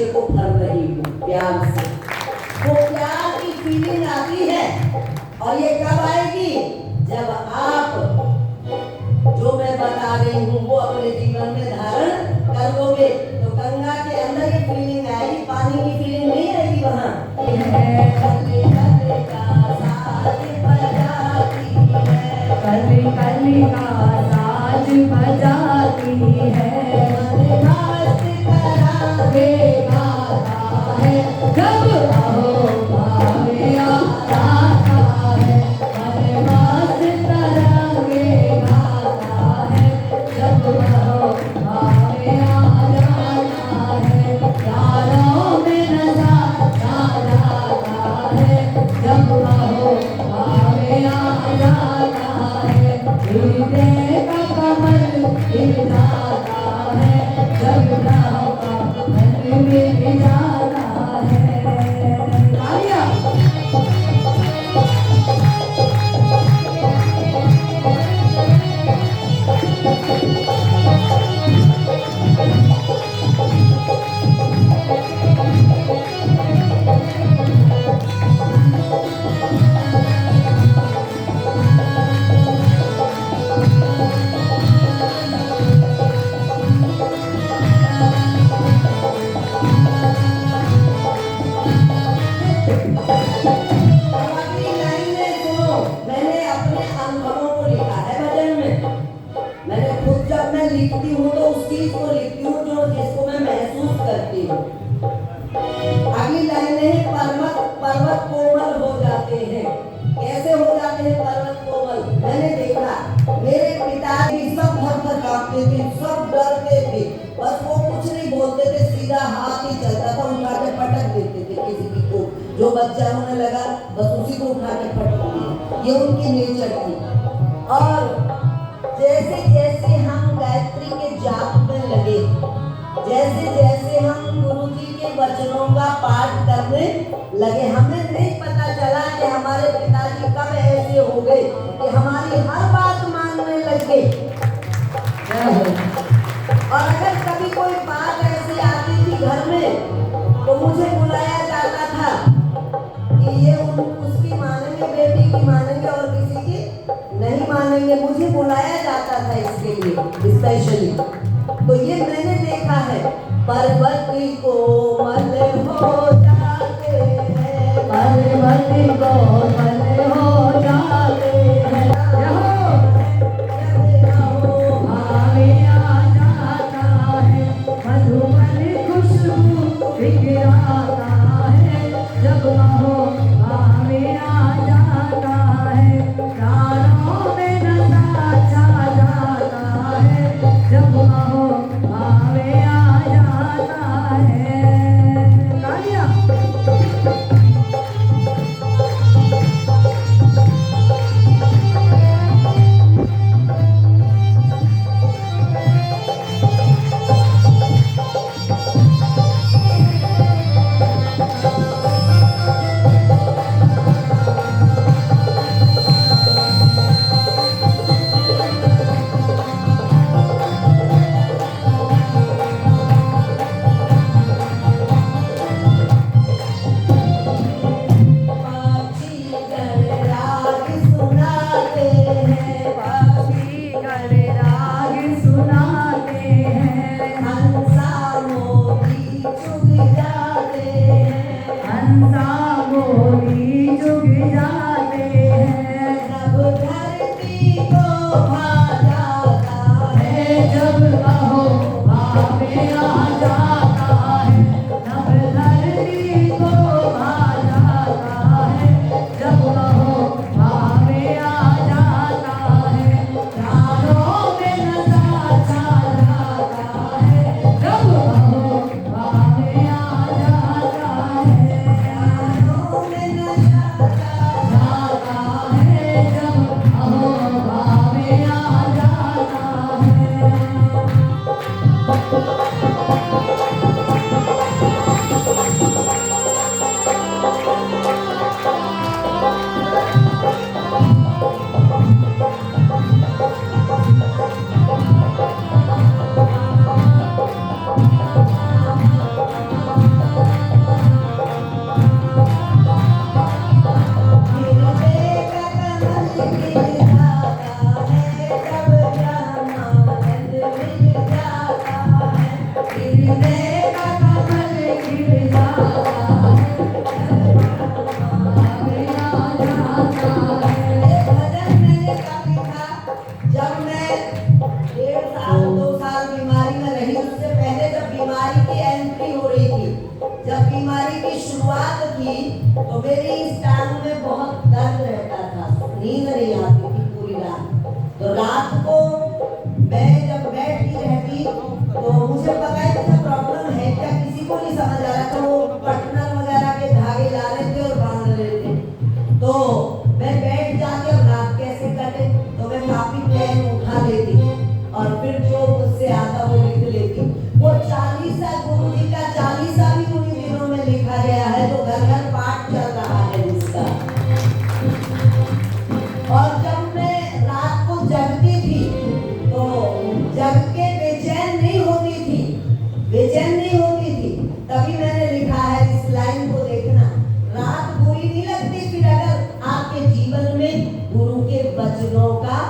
बच्चे को भर रही हूँ प्यार से। वो प्यार की फीलिंग आती है और ये कब आएगी? जब आप जो मैं बता रही हूँ वो अपने जीवन में धारण करोगे तो गंगा के अंदर ये फीलिंग आएगी, पानी की फीलिंग नहीं आएगी वहाँ। कली कली का साज बजाती है, कली कली का साज बजाती है, मन मस्त करावे गाता है, जब आहो भावे आता है, मन मस्त तरंगे गाता है, जब आहो भावे आ जाता है, यारों में नशा छा जाता है, जब आहो भावे आ जाता है, हृदय का कमल खिल जाता है, जब राह का मन मिल जाता है। तालियां। अगली लाइन में सुनो, मैंने अपने अनुभवों को लिखा है भजन में। मैंने खुद जब मैं लिखती हूँ तो उस चीज को लिखती हूँ जो जिसको मैं महसूस करती हूँ। अगली लाइन है पर्वत पर्वत कोमल हो जाते हैं। कैसे हो जाते हैं पर्वत कोमल? मैंने देखा मेरे पिताजी सब थर कांपते थे, सब डरते थे, बस वो कुछ नहीं बोलते थे, सीधा हाथ ही चलता था, उठा के पटक देते थे किसी की को जो बच्चा होने लगा बस उसी को उठा के पटक दिया। ये उनकी नेचर थी। और जैसे जैसे हम गायत्री के जाप में लगे, जैसे जैसे हम गुरु जी के वचनों का पाठ करने लगे, हमें नहीं पता चला कि हमारे पिताजी कब ऐसे हो गए कि हमारी हर बात मानने लग गए। और अगर कभी कोई बात ऐसी आती थी घर में तो मुझे बुलाया जाता था कि ये उसकी मानेंगे, बेटी की मानेंगे और किसी की नहीं मानेंगे। मुझे बुलाया जाता था इसके लिए स्पेशली। तो ये मैंने देखा है। पर्वत कोमल हो जाते हैं, पर्वत कोमल हो जाते हैं, भावे आ जाता है, मधुबन खुशबू बिखराता है, जब आहो भावे आ जाता है, यारों में नशा छा जाता है, जब आहो भावे आ जाता है। तालियां। की शुरुआत की तो मेरी इस टांग में बहुत दर्द रहता था, नींद नहीं आती थी पूरी रात। तो रात को मैं जब बैठी रहती तो मुझे पता है कि प्रॉब्लम है क्या, किसी को नहीं समझ आ रहा था। वो पटनर वगैरह के धागे ला रहे थे और बांध रहे थे। तो मैं बैठ जाती, अब रात कैसे कटे, तो मैं काफी पेन उठा लेती और फिर जो मुझसे आता वो लिख लेती। वो 40 गुरु जी का 40 भी उन्हीं दिनों में लिखा गया है, तो घर घर पाठ चल रहा है उसका। और जब मैं रात को जगती थी तो जग के बेचैन नहीं होती थी, बेचैन नहीं होती थी। तभी मैंने लिखा है, इस लाइन को देखना, रात बुरी नहीं लगती फिर अगर आपके जीवन में गुरु के वचनों का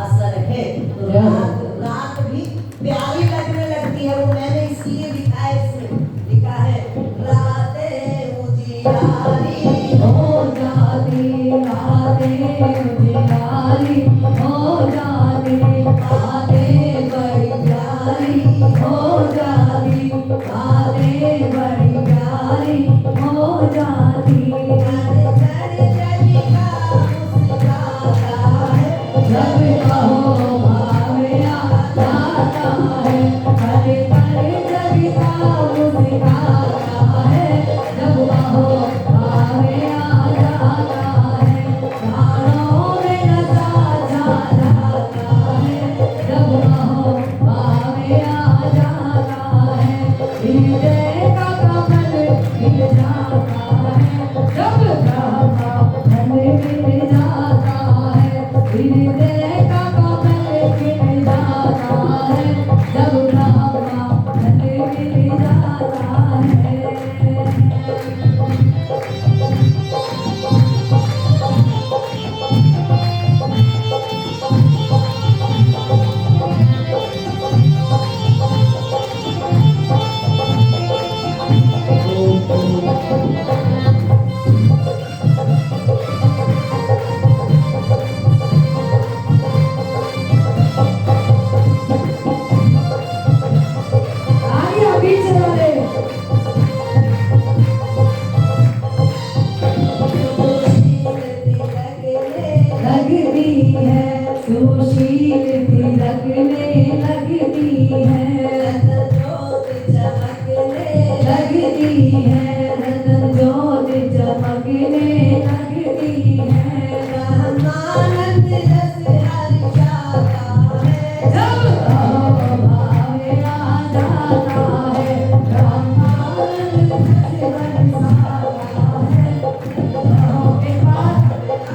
असर है तो रात भी प्यारी लगने लगती है। वो मैंने इसलिए लिखा है, इसमें लिखा है, रातें उजियारी हो जाती, रातें उजियारी हो जाती, बातें बड़ी प्यारी हो जाती, बातें बड़ी प्यारी हो जाती। जब कहो भावे आ जाता है, हरे परे जगता मुस्कुराता है। जब कहो भावे आ जाता है, प्राणों में नशा छा जाता है। जब कहो भावे आ जाता है, हृदय का कमल खिल जाता है। जब ब्रह्मा मन मिल जाता है, हृदय का कमल खिल जाता है। जब ब्रह्मा मन मिल जाता है। आगे अभी चला दे। लगती है सुशील लगने लगती है, लगती है रतन ज्योत चमकने लगती है। ब्रह्मानंद रस हरि जाता है, जब कहो भावे आ जाता है, ब्रह्मानंद से बरसाता है। कहो एक बार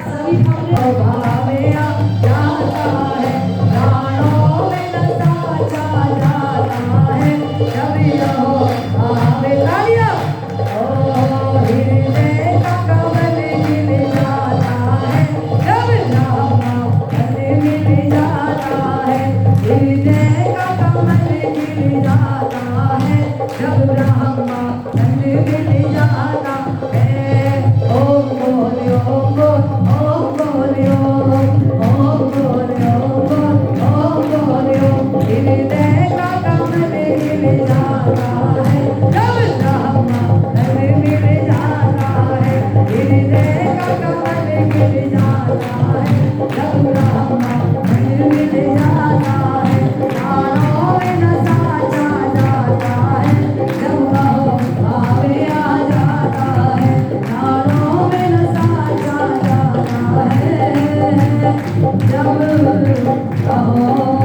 सभी बोले, भावे आ जाता है, प्राणों में नशा छा जाता है। जब कहो भावे तालियां, ओ हृदय का कमल खिल जाता है। जब ब्रह्मा मन मिल जाता है, हृदय का कमल खिल जाता है। जब ब्रह्मा मन मिल जाता है। ओम बोले ओम बोल, ओम बोले ओम बोले ओम बोल, ओम बोले ओम। हृदय का कमल खिल जाता है।